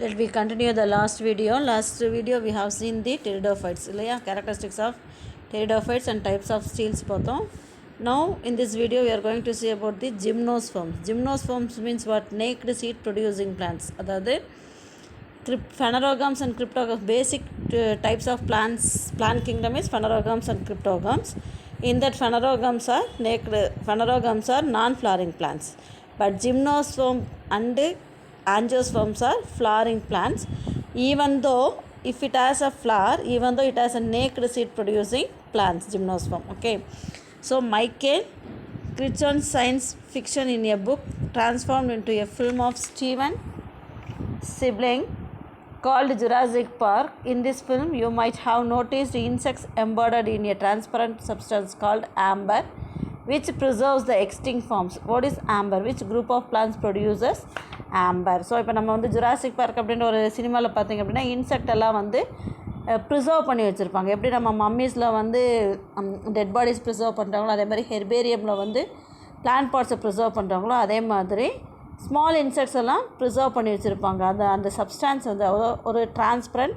Let we continue the last video. Last video we have seen the pteridophytes, characteristics of pteridophytes and types of seals. Now in this video we are going to see about the gymnosperms. Gymnosperms means what? Naked seed producing plants. That phanerogams and cryptogams. Basic types of plants. Plant kingdom is phanerogams and cryptogams. In that phanerogams are naked. Phanerogams are non-flowering plants. But gymnosperm and angiosperms are flowering plants, even though if it has a flower, even though it has a naked seed producing plants, gymnosperm. Okay, so Michael Crichton's science fiction in a book transformed into a film of Steven Spielberg called Jurassic Park. In this film you might have noticed insects embedded in a transparent substance called amber, which preserves the extinct forms. What is amber? Which group of plants produces amber? So இப்போ நம்ம வந்து Jurassic park அப்படின்ற ஒரு சினிமாவில் பார்த்திங்க அப்படின்னா insect எல்லாம் வந்து ப்ரிசர்வ் பண்ணி வச்சுருப்பாங்க. எப்படி நம்ம மம்மீஸில் வந்து டெட் பாடிஸ் ப்ரிசர்வ் பண்ணுறாங்களோ, அதே மாதிரி ஹெர்பேரியமில் வந்து பிளான்ட் பார்ட்ஸை ப்ரிசர்வ் பண்ணுறாங்களோ, அதே மாதிரி ஸ்மால் இன்செக்ட்ஸ் எல்லாம் ப்ரிசர்வ் பண்ணி வச்சுருப்பாங்க. அந்த சப்ஸ்டான்ஸ் வந்து ஒரு டிரான்ஸ்பரண்ட்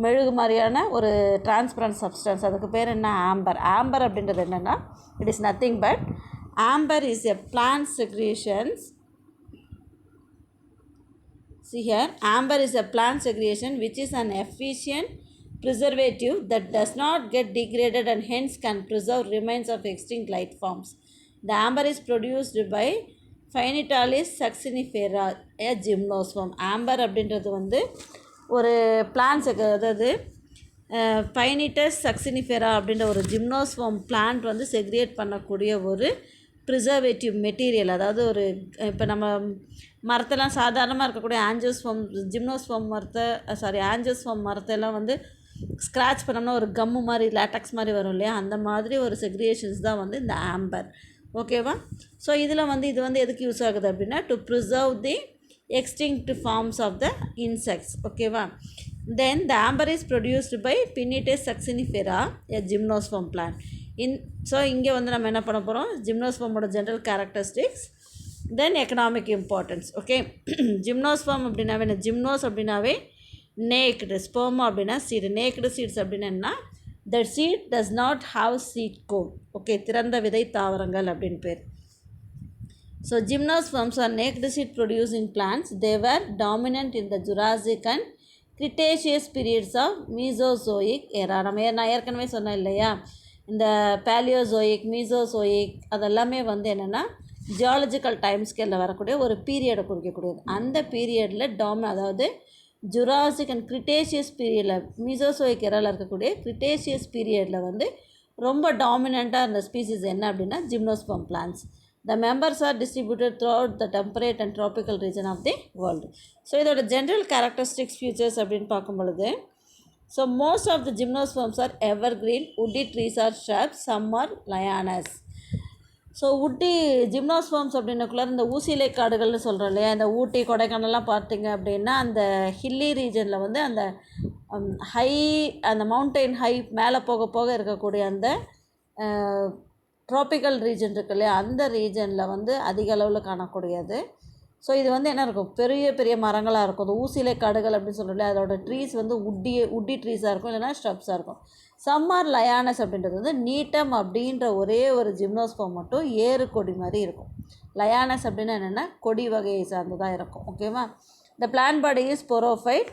மெழுகு மாதிரியான ஒரு டிரான்ஸ்பரண்ட் சப்ஸ்டன்ஸ். அதுக்கு பேர் என்ன? ஆம்பர். ஆம்பர் அப்படின்றது என்னென்னா, it is nothing but Amber is a plant secretions. See here, amber is a plant segregation which is an efficient preservative that does not get degraded and hence can preserve remains of extinct life forms. The amber is produced by Phainitalis succinifera, a gymnosperm. Amber அப்படின்றது வந்து ஒரு plans, அதாவது பைனிட்டஸ் சக்சினிஃபெரா அப்படின்ற ஒரு ஜிம்னோஸ்பர்ம் plant வந்து செக்ரியேட் பண்ணக்கூடிய ஒரு preservative material. அதாவது ஒரு இப்போ நம்ம மரத்தெல்லாம் சாதாரணமாக இருக்கக்கூடிய ஜிம்னோஸ்பர்ம் ஆஞ்சியோஸ்பர்ம் மரத்தெல்லாம் வந்து ஸ்க்ராட்ச் பண்ணோம்னா ஒரு கம்மு மாதிரி, லேட்டக்ஸ் மாதிரி வரும் இல்லையா, அந்த மாதிரி ஒரு செக்ரியேஷன்ஸ் தான் வந்து இந்த ஆம்பர். ஓகேவா? ஸோ இதில் வந்து இது வந்து எதுக்கு யூஸ் ஆகுது அப்படின்னா, to preserve the extinct forms of the insects. Okay va? Then the amber is produced by Pinnatis succinifera, a gymnosperm plant. So இங்கே வந்து நம்ம என்ன பண்ண போகிறோம், ஜிம்னோஸ்பர்மோட ஜென்ரல் கேரக்டரிஸ்டிக்ஸ், தென் எக்கனாமிக் இம்பார்ட்டன்ஸ். ஓகே, ஜிம்னோஸ்பர்ம் அப்படின்னாவே என்ன? ஜிம்னோஸ் அப்படின்னாவே நேக்டு, ஸ்பெர்ம் அப்படின்னா சீடு. நேக்டு சீட்ஸ் அப்படின்னா the seed does not have seed coat. Okay, திறந்த விதை தாவரங்கள் அப்படின்னு பேர். So gymnosperms are naked seed producing plants. They were dominant in the Jurassic and Cretaceous periods of Mesozoic era. நான் ஏற்கனவே சொன்னேன் இல்லையா, இந்த பேலியோசோயிக், மீசோசோயிக் அதெல்லாமே வந்து என்னென்னா ஜியாலஜிக்கல் டைம் ஸ்கேலில் வரக்கூடிய ஒரு பீரியடை குறிக்கக்கூடியது. அந்த பீரியடில் அதாவது ஜுராசிக் அண்ட் கிரிட்டேஷியஸ் பீரியடில், மீசோசோயிக் எராவில் இருக்கக்கூடிய கிரிட்டேஷியஸ் பீரியடில் வந்து ரொம்ப டாமினண்ட்டாக இருந்த ஸ்பீசிஸ் என்ன அப்படின்னா ஜிம்னோஸ்பர்ம் plans. The members are distributed throughout the temperate and tropical region of the world. So இதோட general characteristics features அப்படின்னு பார்க்கும் பொழுது, so most of the gymnosperms are evergreen, woody trees or shrubs, some are lianas. So Ooty gymnosperms அப்படின்னக்குள்ள இந்த ஊசிலை காடுகள்னு சொல்கிறோம் இல்லையா, இந்த ஊட்டி கொடைக்கானல்லாம் பார்த்திங்க அப்படின்னா அந்த ஹில்லி ரீஜனில் வந்து அந்த அந்த மவுண்டெயின் ஹை மேலே போக போக இருக்கக்கூடிய அந்த ட்ராபிக்கல் ரீஜன் இருக்கு இல்லையா, அந்த ரீஜனில் வந்து அதிக அளவில் காணக்கூடியது. ஸோ இது வந்து என்ன இருக்கும், பெரிய பெரிய மரங்களாக இருக்கும். அது ஊசிலை காடுகள் அப்படின்னு சொல்கிறோம் இல்லையா, அதோட ட்ரீஸ் வந்து உட்டி ட்ரீஸாக இருக்கும், இல்லைனா ஸ்ட்ரப்ஸாக இருக்கும். சம்மர் லயானஸ் அப்படின்றது வந்து நீட்டம் அப்படின்ற ஒரே ஒரு ஜிம்னோஸ்பர்ம் மட்டும் ஏறு கொடி மாதிரி இருக்கும். லயானஸ் அப்படின்னா என்னென்னா கொடி வகையை சார்ந்ததாக இருக்கும். ஓகேவா? த plant body is sporophyte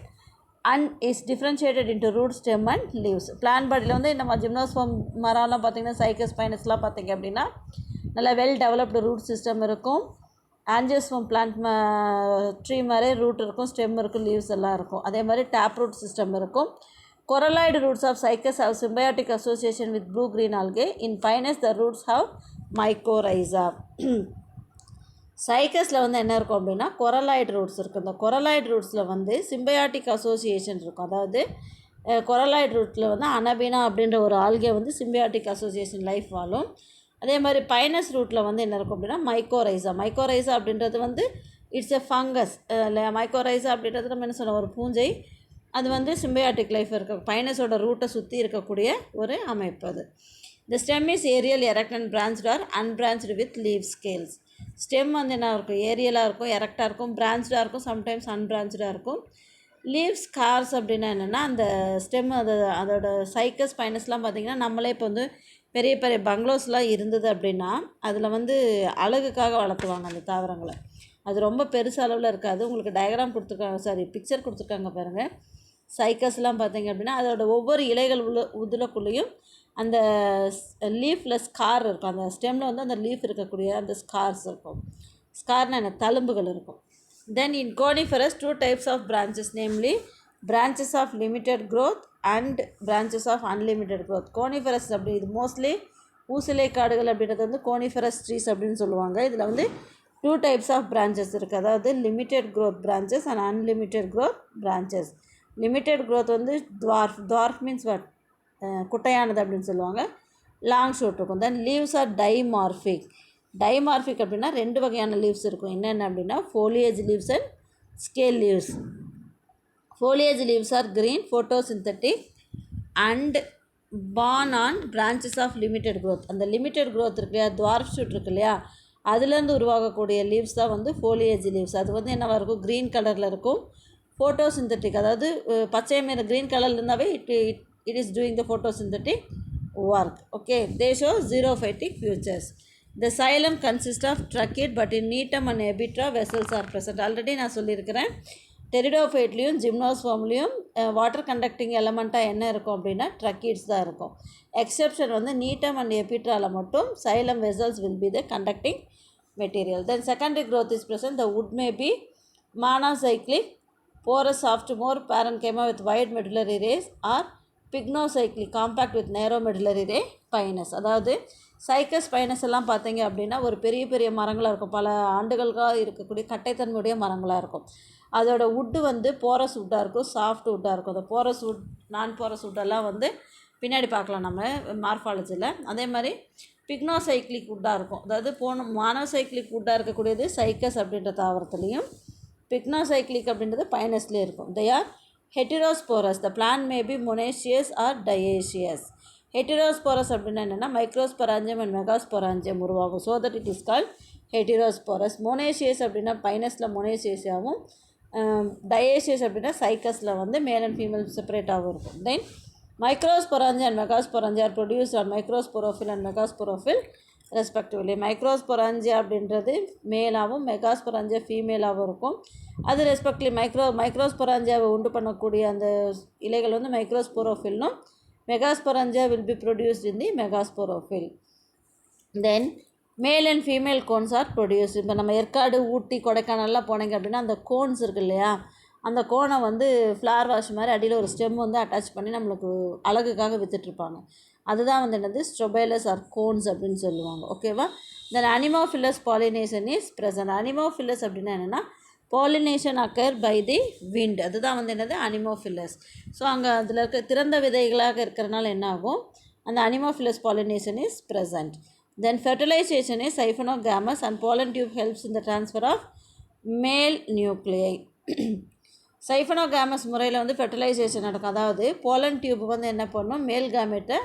and is differentiated into root, stem and leaves. Plant பாடியில் வந்து நம்ம ஜிம்னோஸ்பர்ம் மரம்லாம் பார்த்திங்கன்னா சைக்கஸ் பைனஸ்லாம் பார்த்திங்க அப்படின்னா நல்லா வெல் டெவலப்டு ரூட் சிஸ்டம் இருக்கும். ஆஞ்சியோஸ்பர்ம் பிளான்ட் ட்ரீ மாதிரி ரூட் இருக்கும், ஸ்டெம் இருக்கும், லீவ்ஸ் எல்லாம் இருக்கும். அதே மாதிரி டேப் ரூட் சிஸ்டம் இருக்கும். Coralloid roots of Cycas have symbiotic association with blue green algae. In pinus the roots have mycorrhiza. சைக்கஸில் வந்து என்ன இருக்கும் அப்படின்னா கொரலாய்டு ரூட்ஸ் இருக்குது. இந்த கொரலாய்டு ரூட்ஸில் வந்து சிம்பயாட்டிக் அசோசியேஷன் இருக்கும். அதாவது கொரலாய்டு ரூட்டில் வந்து அனபீனா அப்படின்ற ஒரு ஆல்கே வந்து சிம்பயாட்டிக் அசோசியேஷன் லைஃப் வாழும். அதே மாதிரி பைனஸ் ரூட்டில் வந்து என்ன இருக்கும் அப்படின்னா மைக்கோரைசா அப்படின்றது வந்து இட்ஸ் எ ஃபங்கஸ் இல்லை. மைக்கோரைசா அப்படின்றது நம்ம என்ன சொன்னோம், ஒரு பூஞ்சை. அது வந்து சிம்பயாட்டிக் லைஃப் இருக்க பைனஸோட ரூட்டை சுற்றி இருக்கக்கூடிய ஒரு அமைப்பு அது. The stem is aerial, erect and branched or unbranched with leaf scales. Stem வந்து என்ன இருக்கும், ஏரியலாக இருக்கும், எரெக்டாக இருக்கும், பிரான்ச்சாக இருக்கும், சம்டைம்ஸ் அன்பிரான்ச்சாக இருக்கும். லீவ்ஸ் ஸ்கார்ஸ் அப்படின்னா என்னென்னா அந்த ஸ்டெம் அதோட சைக்கஸ் பைனஸ்லாம் பார்த்திங்கன்னா நம்மளே இப்போ வந்து பெரிய பெரிய பங்களோஸ்லாம் இருந்தது அப்படின்னா அதில் வந்து அழகுக்காக வளர்த்துவாங்க அந்த தாவரங்களை. அது ரொம்ப பெருசு அளவில் இருக்காது. உங்களுக்கு டயக்ராம் கொடுத்துருக்காங்க, பிக்சர் கொடுத்துருக்காங்க பாருங்கள். சைக்கஸ்லாம் பார்த்திங்க அப்படின்னா அதோட ஒவ்வொரு இலைகள் உதிரக்குள்ளேயும் அந்த லீஃபில் ஸ்கார் இருக்கும். அந்த ஸ்டெம்மில் வந்து அந்த லீஃப் இருக்கக்கூடிய அந்த ஸ்கார்ஸ் இருக்கும். ஸ்கார்னால் என்ன, தழும்புகள் இருக்கும். தென் இன் coniferous 2 types of branches, namely branches of limited growth and branches of unlimited growth. Coniferous அப்படி இது மோஸ்ட்லி ஊசிலை காடுகள் அப்படின்றது வந்து கோனிஃபரஸ் ட்ரீஸ் அப்படின்னு சொல்லுவாங்க. இதில் வந்து 2 types of branches இருக்குது. அதாவது limited growth branches and unlimited growth branches. Limited growth வந்து dwarf மீன்ஸ் வாட், குட்டையானது அப்படின்னு சொல்லுவாங்க. லாங் ஷூட் இருக்கும். தென் லீவ்ஸ் ஆர் டைமார்ஃபிக். டைமார்ஃபிக் அப்படின்னா 2 வகையான லீவ்ஸ் இருக்கும். என்னென்ன அப்படின்னா foliage leaves and scale leaves. Foliage leaves are green, photosynthetic and borne on branches of limited growth. அந்த லிமிட்டட் க்ரோத் இருக்கு இல்லையா, டுவார்ஃப் ஷூட் இருக்கு இல்லையா, அதுலேருந்து உருவாகக்கூடிய லீவ்ஸ் தான் வந்து ஃபோலியேஜ் லீவ்ஸ். அது வந்து என்னவாக இருக்கும், க்ரீன் கலரில் இருக்கும். ஃபோட்டோசிந்தட்டிக் அதாவது பச்சை மேலே க்ரீன் கலரில் இருந்தாவே it is doing the photosynthetic work. Okay, they show xerophytic features. The xylem consists of trachea, but in netum and epitra vessels are present. Already நான் சொல்லியிருக்கிறேன், டெரிடோஃபைட்லேயும் ஜிம்னோஸ்போம்லேயும் வாட்டர் கண்டக்டிங் எலமெண்ட்டாக என்ன இருக்கும் அப்படின்னா ட்ரக்கீட்ஸ் தான் இருக்கும். எக்ஸெப்ஷன் வந்து நீட்டம் அண்ட் எபிட்ராவில் மட்டும் xylem vessels will be the conducting material. Then secondary growth is present. The wood may be monocyclic, porous, soft, more parenchyma with wide medullary rays, or pignocyclic, compact with narrow medullary ray pinus. அதாவது cycas Pinus எல்லாம் பார்த்தீங்க அப்படின்னா ஒரு பெரிய பெரிய மரங்களாக இருக்கும், பல ஆண்டுகளாக இருக்கக்கூடிய கட்டைத்தன்மையுடைய மரங்களாக இருக்கும். அதோட வுட்டு வந்து போரஸ் வுட்டாக இருக்கும், சாஃப்ட் வுட்டாக இருக்கும். அந்த போரஸ் வுட், நான் போரஸ் வுட்டெல்லாம் வந்து பின்னாடி பார்க்கலாம் நம்ம மார்ஃபாலஜியில். அதே மாதிரி பிக்னோசைக்ளிக் வுட்டாக இருக்கும். அதாவது மானோசைக்ளிக் வுட்டாக இருக்கக்கூடியது சைக்கஸ் அப்படின்ற தாவரத்துலேயும், பிக்னோசைக்ளிக் அப்படின்றது பைனஸ்லேயும் இருக்கும். They are heterosporous. The plant may be monoecious or dioecious. Heterosporous அப்படின்னா என்னென்னா மைக்ரோஸ்பொராஞ்சியம் அண்ட் மெகாஸ்பொராஞ்சியம் உருவாகும். So that it is called heterosporous. Monoecious அப்படின்னா பைனஸில் மொனேஷியஸாகவும், டயேஷியஸ் அப்படின்னா சைக்கஸில் வந்து மேல் அண்ட் ஃபீமேல் செப்பரேட்டாகவும் இருக்கும். Then microsporangia and megasporangia are produce are microsporophyll and megasporophyll respectively. Microsporangia அப்படின்றது மேலாகவும் மெகாஸ்பொராஞ்சியா ஃபீமேலாகவும் இருக்கும். அது ரெஸ்பெக்டிவ்லி மைக்ரோஸ்பொராஞ்சியாவை உண்டு பண்ணக்கூடிய அந்த இலைகள் வந்து மைக்ரோஸ்பொரோஃபில்னும், megasporangia will be produced in the megasporophyll. Then male and female cones are produced. இப்போ நம்ம ஏற்காடு, ஊட்டி, கொடைக்கானல்லாம் போனீங்க அப்படின்னா அந்த கோன்ஸ் இருக்கு இல்லையா, அந்த கோனை வந்து ஃப்ளார் வாஷ் மாதிரி அடியில் ஒரு ஸ்டெம் வந்து அட்டாச் பண்ணி நம்மளுக்கு அழகுக்காக விற்றுட்ருப்பாங்க. அதுதான் வந்து என்னது ஸ்ட்ரோபைலஸ் ஆர் கோன்ஸ் அப்படின்னு சொல்லுவாங்க. ஓகேவா. Then anemophilous pollination is present. Anemophilous அப்படின்னா என்னென்னா pollination occur by the wind. அதுதான் வந்து என்னது அனிமோஃபில்லஸ். ஸோ அங்கே அதில் இருக்க திறந்த விதைகளாக இருக்கிறனால என்ன ஆகும், அந்த anemophilous pollination is present. Then fertilization is siphonogamous and pollen tube helps in the transfer of male nuclei. சைஃபனோகாமஸ் முறையில் வந்து ஃபெர்டிலைசேஷன் நடக்கும். அதாவது போலன் டியூப் வந்து என்ன பண்ணும், மேல் கேமெட்டை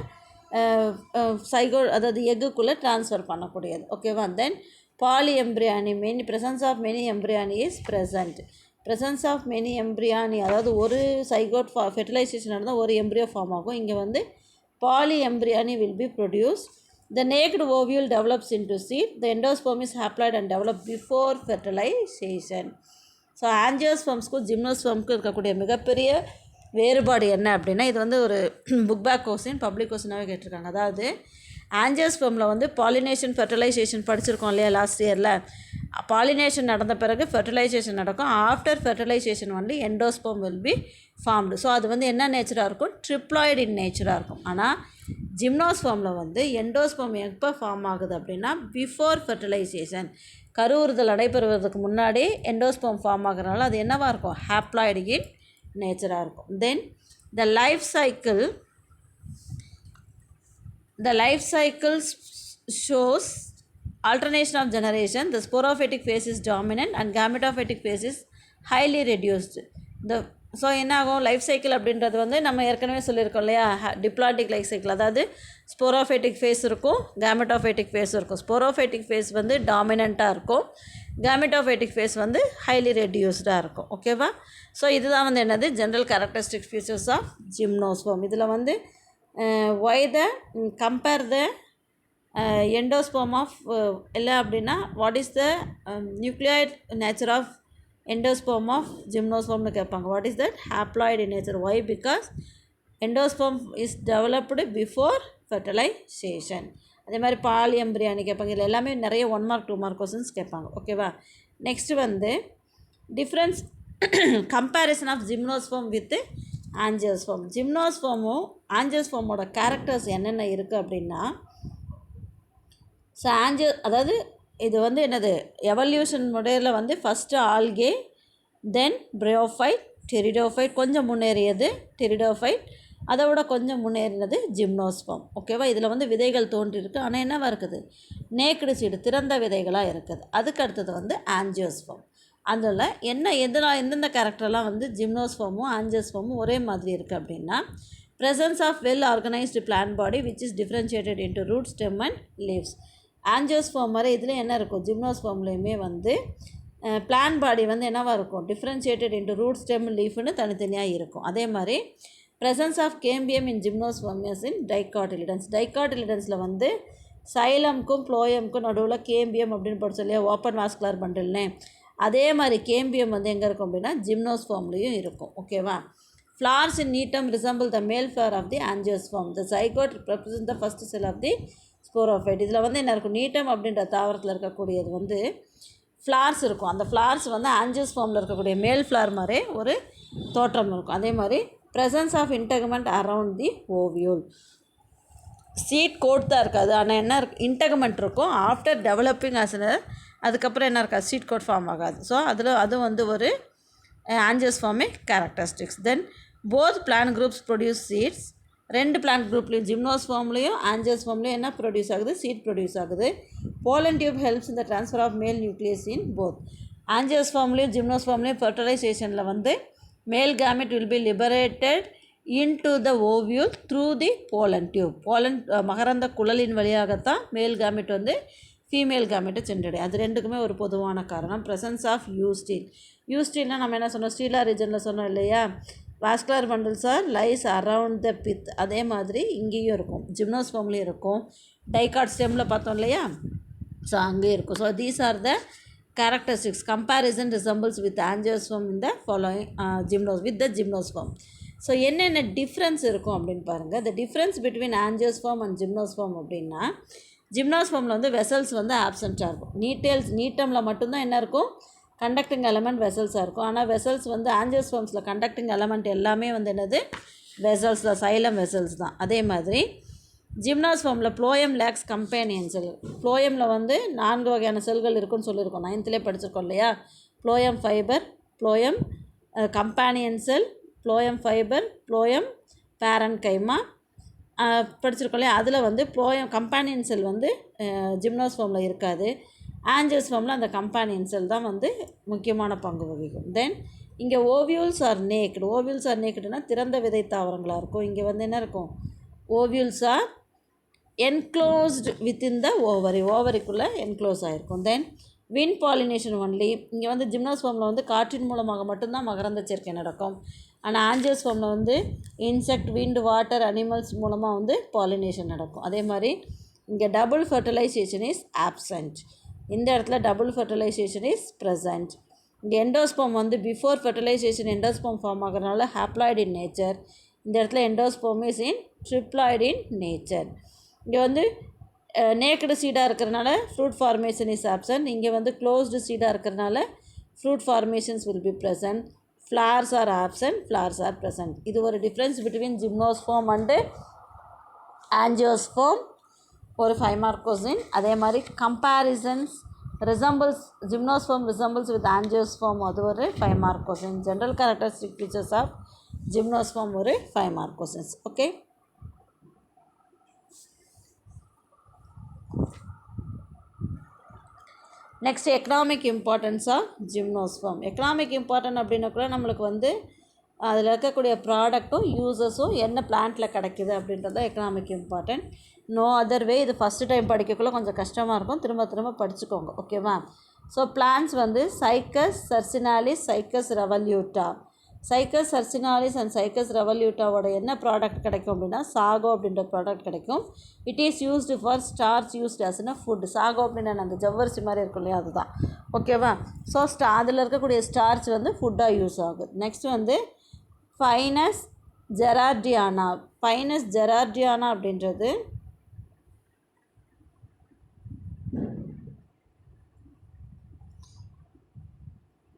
அதாவது எக்குக்குள்ளே ட்ரான்ஸ்ஃபர் பண்ணக்கூடியது. ஓகேவா. தென் polyembryony, many presence of many embryony is present. presence of many embryony அதாவது ஒரு சைகோட் ஃபெர்டிலைசேஷன் நடந்தால் ஒரு எம்ப்ரியோ ஃபார்ம் ஆகும். இங்கே வந்து polyembryony will be produced. The naked ovule develops into seed. The endosperm is haploid and developed before fertilization. So ஆஞ்சியோஸ்பம்ஸ்க்கும் ஜிம்னோஸ்பம்ஸ்க்கும் இருக்கக்கூடிய மிகப்பெரிய வேறுபாடு என்ன அப்படின்னா, இது வந்து ஒரு புக் பேக் கொஸ்டின், பப்ளிக் கொஸ்டினாகவே கேட்டிருக்காங்க. அதாவது ஆஞ்சியோஸ்பெர்மில் வந்து பாலினேஷன் ஃபெர்டிலைசேஷன் படிச்சிருக்கோம் இல்லையா லாஸ்ட் இயரில். பாலினேஷன் நடந்த பிறகு ஃபெர்டிலைசேஷன் நடக்கும். ஆஃப்டர் ஃபெர்டிலைசேஷன் வந்து endosperm will be formed. So அது வந்து என்ன நேச்சராக இருக்கும், ட்ரிப்ளாய்டு இன் நேச்சராக இருக்கும். ஆனால் ஜிம்னோஸ்பெர்மில் வந்து எண்டோஸ்பெர்ம் எப்போ ஃபார்ம் ஆகுது அப்படின்னா பிஃபோர் ஃபெர்டிலைசேஷன், கருவுறுதல் நடைபெறுவதற்கு முன்னாடி எண்டோஸ்பெர்ம் ஃபார்ம் ஆகிறனால அது என்னவாக இருக்கும், ஹாப்ளாய்டு இன் நேச்சராக இருக்கும். Then the life cycle shows alternation of generation. The sporophytic phase is dominant and gametophytic phase is highly reduced. So என்ன ஆகும், லைஃப் சைக்கிள் அப்படின்றது வந்து நம்ம ஏற்கனவே சொல்லியிருக்கோம் இல்லையா, டிப்ளான்டிக் லைஃப் சைக்கிள். அதாவது ஸ்போரோஃபைட்டிக் ஃபேஸ் இருக்கும், கேமெட்டோஃபைட்டிக் ஃபேஸ் இருக்கும். ஸ்போரோஃபைட்டிக் ஃபேஸ் வந்து டாமினண்ட்டாக இருக்கும், கேமெட்டோஃபைட்டிக் ஃபேஸ் வந்து ஹைலி ரெடியூஸ்டாக இருக்கும். ஓகேவா? ஸோ இதுதான் வந்து என்னது general characteristic features of gymnosperm. இதில் வந்து why the compare the endosperm of இல்லை அப்படின்னா what is the nucleoid nature of endosperm of ஜிம்னோஸ்போம்னு கேட்பாங்க. What is that haploid in nature? Why? Because endosperm is developed before fertilization. அதே மாதிரி பாலியம்பிரியானி கேட்பாங்க. இதில் எல்லாமே நிறைய 1 மார்க் 2 மார்க் கொஸ்டின்ஸ் கேட்பாங்க. ஓகேவா? நெக்ஸ்ட் வந்து difference comparison of gymnosperm with angiosperm. ஜிம்னோஸ்போமும் ஆஞ்சியோஸ்போமோட கேரக்டர்ஸ் என்னென்ன இருக்குது அப்படின்னா, ஸோ அதாவது இது வந்து என்னது எவல்யூஷன் முறையில் வந்து ஃபஸ்ட்டு ஆல்கே, தென் பிரையோஃபைட், டெரிடோஃபைட், கொஞ்சம் முன்னேறியது டெரிடோஃபைட், அதை விட கொஞ்சம் முன்னேறினது ஜிம்னோஸ்போம். ஓகேவா? இதில் வந்து விதைகள் தோன்றிருக்கு, ஆனால் என்னவாக இருக்குது? நேக்கடு சீடு, திறந்த விதைகளாக இருக்குது. அதுக்கு அடுத்தது வந்து ஆஞ்சியோஸ்போம். அதில் எந்தெந்த கேரக்டர்லாம் வந்து ஜிம்னோஸ்போமும் ஆஞ்சியோஸ்போமும் ஒரே மாதிரி இருக்குது அப்படின்னா, presence of well organized plant body which is differentiated into root, stem and leaves. Angiosperm மாதிரி இதில் என்ன இருக்கும்? ஜிம்னோஸ்போம்லேயுமே வந்து பிளான்ட் பாடி வந்து என்னவாக இருக்கும்? டிஃப்ரென்ஷியேட்டட் இன்ட்டு ரூட், ஸ்டெம், லீஃப்னு தனித்தனியாக இருக்கும். அதே மாதிரி presence of cambium in gymnosperm is in dicotyledons. dicotyledonsல வந்து சைலம்க்கும் ப்ளோயம்க்கும் நடுவில் கேம்பியம் அப்படின்னு படிச்சோம் இல்லையா, ஓப்பன் வாஸ்குலர் பண்டில்னு. அதே மாதிரி கேம்பியம் வந்து எங்கே இருக்கும் அப்படின்னா ஜிம்னோஸ்போம்லேயும் இருக்கும். ஓகேவா? flowers in neatum resemble the male flower of the angiosperm. the zygote represents the first cell of the sporophyte. இதில் வந்து என்ன இருக்கும்? நீட்டம் அப்படின்ற தாவரத்தில் இருக்கக்கூடியது வந்து ஃப்ளார்ஸ் இருக்கும். அந்த ஃப்ளார்ஸ் வந்து ஆஞ்சியோஸ்போமில் இருக்கக்கூடிய மேல் ஃப்ளார் மாதிரி ஒரு தோற்றம் இருக்கும். அதே மாதிரி presence of integument around the ovule. Seed coat தான் இருக்காது, ஆனால் என்ன இருக்கு? இன்டெகுமெண்ட் இருக்கும். ஆஃப்டர் டெவலப்பிங் அதுக்கப்புறம் என்ன இருக்கா? சீட் கோட் ஃபார்ம் ஆகாது. ஸோ அது வந்து ஒரு angiospermic characteristics. Then both plant groups produce seeds. ரெண்டு பிளான்ட் குரூப்லேயும் ஜிம்னோஸ்போம்லேயும் ஆஞ்சியோஸ்போம்லேயும் என்ன ப்ரொடியூஸ் ஆகுது? சீட் ப்ரொடியூஸ் ஆகுது. போலன் டியூப் ஹெல்ப்ஸ் இந்த transfer of male nucleus in both. ஆஞ்சியோஸ்போம்லேயும் ஜிம்னோஸ்போம்லேயும் ஃபெர்டிலைசேஷனில் வந்து male gamete will be liberated into the ovule through the pollen tube. மகரந்த குழலின் வழியாகத்தான் மேல் gamete வந்து ஃபீமேல் gamete சென்றடையும். அது ரெண்டுக்குமே ஒரு பொதுவான காரணம் presence of யூஸ்டில். யூஸ்டில்னால் நம்ம என்ன சொன்னோம்? ஸ்டீலா ரீஜனில் சொன்னோம் இல்லையா, vascular bundles are lies around the pith. அதே மாதிரி இங்கேயும் இருக்கும், ஜிம்னோஸ்போம்லேயும் இருக்கும். டைகாட் ஸ்டெம்மில் பார்த்தோம் இல்லையா, ஸோ அங்கேயும் இருக்கும். So these are the characteristics. Comparison resembles with angiosperm in the following with the gymnosperm. So என்னென்ன டிஃப்ரென்ஸ் இருக்கும் அப்படின்னு பாருங்கள். the difference between angiosperm and gymnosperm அப்படின்னா, ஜிம்னோஸ்போமில் வந்து வெசல்ஸ் வந்து ஆப்சண்ட்டாக இருக்கும். நீட்டமில் மட்டும்தான் என்ன இருக்கும்? கண்டக்டிங் எலமெண்ட் வெசல்ஸாக இருக்கும். ஆனால் வெசல்ஸ் வந்து ஆஞ்சியோஸ்போம்ஸில் கண்டக்டிங் எலமெண்ட் எல்லாமே வந்து என்னது? வெசல்ஸ் தான், சைலம் வெசல்ஸ் தான். அதே மாதிரி ஜிம்னோஸ்போமில் ப்ளோயம் லேக்ஸ் கம்பேனியன் செல். ப்ளோயமில் வந்து 4 வகையான செல்கள் இருக்குன்னு சொல்லியிருக்கோம், 9th படிச்சிருக்கோம் இல்லையா. ப்ளோயம் ஃபைபர், ப்ளோயம் கம்பேனியன் செல், ப்ளோயம் ஃபைபர், ப்ளோயம் பேரன்கைமா படிச்சிருக்கோம் இல்லையா. அதில் வந்து ப்ளோயம் கம்பேனியன் செல் வந்து ஜிம்னோஸ்போமில் இருக்காது. ஆஞ்சியோஸ்போமில் அந்த கம்பேனியன் செல் தான் வந்து முக்கியமான பங்கு வகிக்கும். தென் இங்கே ovules are naked. Ovules are நேக்டுனா திறந்த விதை தாவரங்களாக இருக்கும். இங்கே வந்து என்ன இருக்கும்? Ovules are enclosed within the ovary. ஓவரிக்குள்ளே என்க்ளோஸ் ஆகிருக்கும். Then wind pollination only. இங்கே வந்து ஜிம்னோஸ்போமில் வந்து காற்றின் மூலமாக மட்டும்தான் மகரந்த சேர்க்கை நடக்கும். ஆனால் ஆஞ்சியோஸ்போமில் வந்து இன்செக்ட், விண்ட், வாட்டர், அனிமல்ஸ் மூலமாக வந்து பாலினேஷன் நடக்கும். அதே மாதிரி இங்கே டபுள் ஃபெர்டிலைசேஷன் இஸ் ஆப்சண்ட். இந்த இடத்துல டபுள் ஃபெர்டிலைசேஷன் இஸ் ப்ரெசண்ட். இங்கே எண்டோஸ்போம் வந்து பிஃபோர் ஃபெர்டிலைசேஷன் எண்டோஸ்போம் ஃபார்ம் ஆகிறதுனால ஹாப்ளாய்டு இன் நேச்சர். இந்த இடத்துல endosperm is in triploid in nature. இங்கே வந்து நேக்கடு சீடாக இருக்கிறனால ஃப்ரூட் ஃபார்மேஷன் இஸ் ஆப்சன்ட். இங்கே வந்து க்ளோஸ்டு சீடாக இருக்கிறனால fruit formations will be present. Flowers are absent, flowers are present. இது ஒரு difference between gymnosperm and angiosperm, ஒரு 5 மார்க் கொஸ்டின். அதே மாதிரி comparisons resembles, gymnosperm resembles with angiosperm, அது ஒரு 5 mark question. General characteristic features of gymnosperm ஒரு 5 mark questions. Okay, next economic importance of gymnosperm. Economic important அப்படின்னா கூட நம்மளுக்கு வந்து அதில் இருக்கக்கூடிய ப்ராடக்ட்டும் யூசஸும் என்ன பிளான்ட்டில் கிடைக்கிது அப்படின்றது economic important. No other way. இது ஃபஸ்ட்டு டைம் படிக்கக்குள்ளே கொஞ்சம் கஷ்டமாக இருக்கும், திரும்ப திரும்ப படிச்சுக்கோங்க. ஓகேவா? ஸோ பிளான்ஸ் வந்து Cycas circinalis, Cycas revoluta. Cycas circinalis and Cycas ரெவல்யூட்டாவோட என்ன ப்ராடக்ட் கிடைக்கும் அப்படின்னா சாகோ அப்படின்ற ப்ராடக்ட் கிடைக்கும். It is used for starch used அஸ்னா ஃபுட். சாகோ அப்படின்னா அந்த ஜவ்வரிசி மாதிரி இருக்கும் இல்லையா, அதுதான். ஓகேவா? ஸோ அதில் இருக்கக்கூடிய ஸ்டார்ச் வந்து ஃபுட்டாக யூஸ் ஆகுது. நெக்ஸ்ட் வந்து ஃபைனஸ் ஜெரார்டியானா. ஃபைனஸ் ஜெரார்டியானா அப்படின்றது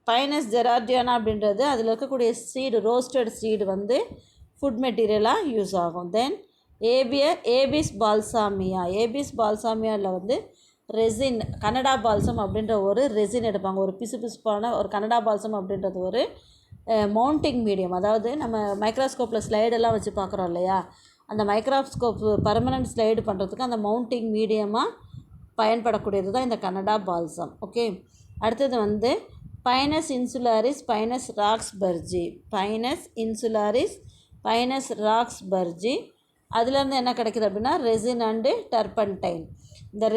பைனஸ் ஜெரார்டியானா அப்படின்றது அதில் இருக்கக்கூடிய சீடு, ரோஸ்டட் சீடு வந்து ஃபுட் மெட்டீரியலாக யூஸ் ஆகும். தென் ஏபிஸ் பால்சாமியா. ஏபிஸ் பால்சாமியாவில் வந்து ரெசின், கனடா பால்சம் அப்படின்ற ஒரு ரெசின் எடுப்பாங்க. ஒரு பிசுபிசுப்பான ஒரு கனடா பால்சம் அப்படின்றது ஒரு மவுண்டிங் மீடியம். அதாவது நம்ம மைக்ரோஸ்கோப்பில் ஸ்லைடெல்லாம் வச்சு பார்க்குறோம் இல்லையா, அந்த மைக்ரோஸ்கோப் பர்மனன்ட் ஸ்லைடு பண்ணுறதுக்கு அந்த மவுண்டிங் மீடியமாக பயன்படக்கூடியது தான் இந்த கனடா பால்சம். ஓகே. அடுத்தது வந்து Pinus insularis, Pinus roxburghii. Pinus insularis, Pinus roxburghii. அதுலேருந்து என்ன கிடைக்குது அப்படின்னா ரெசின் அண்டு டர்பன்டைன். இந்த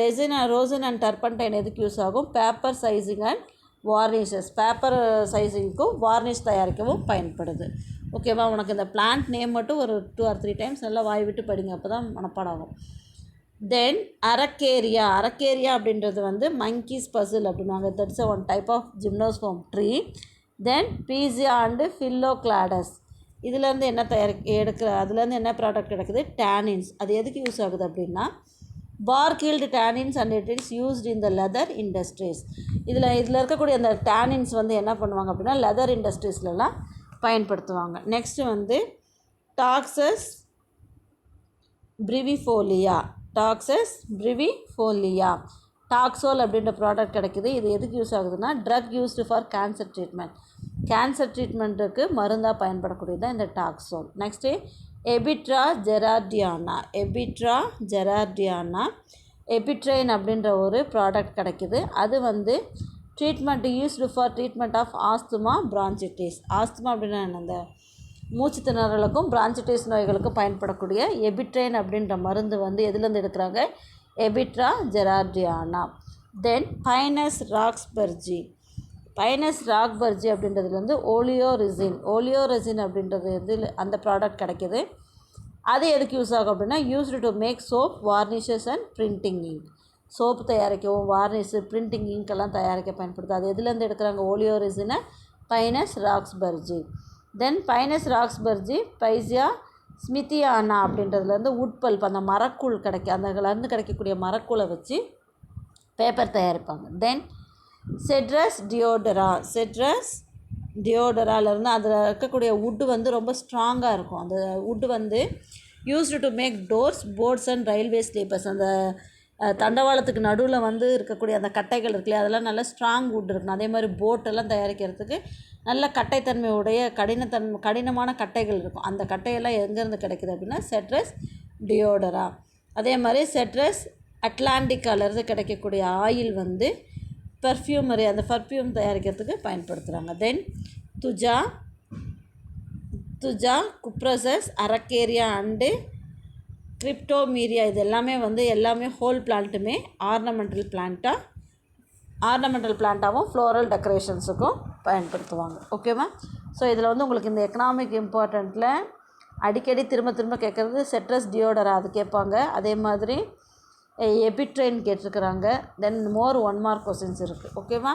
ரோசின் அண்ட் டர்பன்டைன் எதுக்கு யூஸ் ஆகும்? Paper sizing and varnishes. Paper சைசிங்க்கும் வார்னிஷ் தயாரிக்கவும் பயன்படுது. ஓகேவா? உனக்கு இந்த பிளான்ட் நேம் மட்டும் ஒரு 2 or 3 டைம்ஸ் நல்லா வாய் விட்டு படிங்க, அப்போ தான் மனப்பாடம் ஆகும். தென் அரக்கேரியா. அரக்கேரியா அப்படின்றது வந்து மங்கீஸ் பசில் அப்படின்னாங்க. That's one type of gymnosperm tree. Then Picea and Phyllocladus. இதுலேருந்து என்ன அதுலேருந்து என்ன ப்ராடக்ட் கிடைக்குது? டேனின்ஸ். அது எதுக்கு யூஸ் ஆகுது அப்படின்னா bark-yielded tannins and it is used in the leather industries. இதில் இருக்கக்கூடிய அந்த டேனின்ஸ் வந்து என்ன பண்ணுவாங்க அப்படின்னா லெதர் இண்டஸ்ட்ரீஸ்லலாம் பயன்படுத்துவாங்க. நெக்ஸ்ட்டு வந்து டாக்ஸஸ் பிரிவிஃபோலியா. டாக்ஸஸ் பிரிவிஃபோலியா. டாக்ஸோல் அப்படின்ற ப்ராடக்ட் கிடைக்குது. இது எதுக்கு யூஸ் ஆகுதுன்னா drug used for cancer treatment. Cancer ட்ரீட்மெண்ட்டுக்கு மருந்தாக பயன்படக்கூடியது தான் இந்த taxol. Next Ephedra gerardiana. Ephedra gerardiana. Ephedrine அப்படின்ற ஒரு ப்ராடக்ட் கிடைக்குது. அது வந்து treatment used for treatment of asthma bronchitis. Asthma அப்படின்னா அந்த மூச்சு திணறலுக்கும் பிரான்சிட்டிஸ் நோய்களுக்கும் பயன்படக்கூடிய எபிட்ரைன் அப்படின்ற மருந்து வந்து எதுலேருந்து எடுக்கிறாங்க? Ephedra gerardiana. Then Pinus roxburghii. Pinus roxburghii அப்படின்றதுல வந்து ஓலியோரெசின். ஓலியோரெசின் அப்படின்றது வந்து அந்த ப்ராடக்ட் கிடைக்கிது. அது எதுக்கு யூஸ் ஆகும் அப்படின்னா used to make soap, varnishes and printing ink. Soap தயாரிக்கவும் வார்னிஷு, பிரிண்டிங் இங்க்கெல்லாம் தயாரிக்க பயன்படுது. அது எதுலேருந்து எடுக்கிறாங்க? ஓலியோரெசினை Pinus roxburghii. Then Pinus roxburghii Picea smithiana அப்படின்றதுலேருந்து உட்பல்ப், அந்த மரக்கூழ் அதுலேருந்து கிடைக்கக்கூடிய மரக்கூழை வச்சு பேப்பர் தயாரிப்பாங்க. தென் செட்ரஸ் டியோடரா. செட்ரஸ் டியோடராலேருந்து அதில் இருக்கக்கூடிய வுட்டு வந்து ரொம்ப ஸ்ட்ராங்காக இருக்கும். அந்த வுட்டு வந்து used to make doors, boards and railway sleepers. அந்த தண்டவாளத்துக்கு நடுவில் வந்து இருக்கக்கூடிய அந்த கட்டைகள் இருக்குல்லையா, அதெல்லாம் நல்ல ஸ்ட்ராங் வுட் இருக்கணும். அதே மாதிரி போட்டெல்லாம் தயாரிக்கிறதுக்கு நல்ல கட்டைத்தன்மையுடைய கடினமான கட்டைகள் இருக்கும். அந்த கட்டையெல்லாம் எங்கேருந்து கிடைக்குது அப்படின்னா செட்ரஸ் டியோடரா. அதே மாதிரி செட்ரஸ் அட்லாண்டிக்காலேருந்து கிடைக்கக்கூடிய ஆயில் வந்து பர்ஃப்யூமரி, அந்த பர்ஃப்யூம் தயாரிக்கிறதுக்கு பயன்படுத்துகிறாங்க. தென் துஜா குப்ரசஸ், அரக்கேரியா அண்டு கிரிப்டோமீரியா. இது எல்லாமே வந்து ஹோல் பிளான்ட்டுமே ஆர்னமெண்டல் பிளான்ட்டாகவும் ஃப்ளோரல் டெக்கரேஷன்ஸுக்கும் பயன்படுத்துவாங்க. ஓகேவா? ஸோ இதில் வந்து உங்களுக்கு இந்த எக்கனாமிக் இம்பார்ட்டண்ட்டில் அடிக்கடி திரும்ப கேட்குறது செட்ரஸ் டியோடரா, அது கேட்பாங்க. அதே மாதிரி எபிட்ரைன் கேட்டிருக்கிறாங்க. தென் 1 mark கொஸ்டின்ஸ் இருக்குது. ஓகேவா?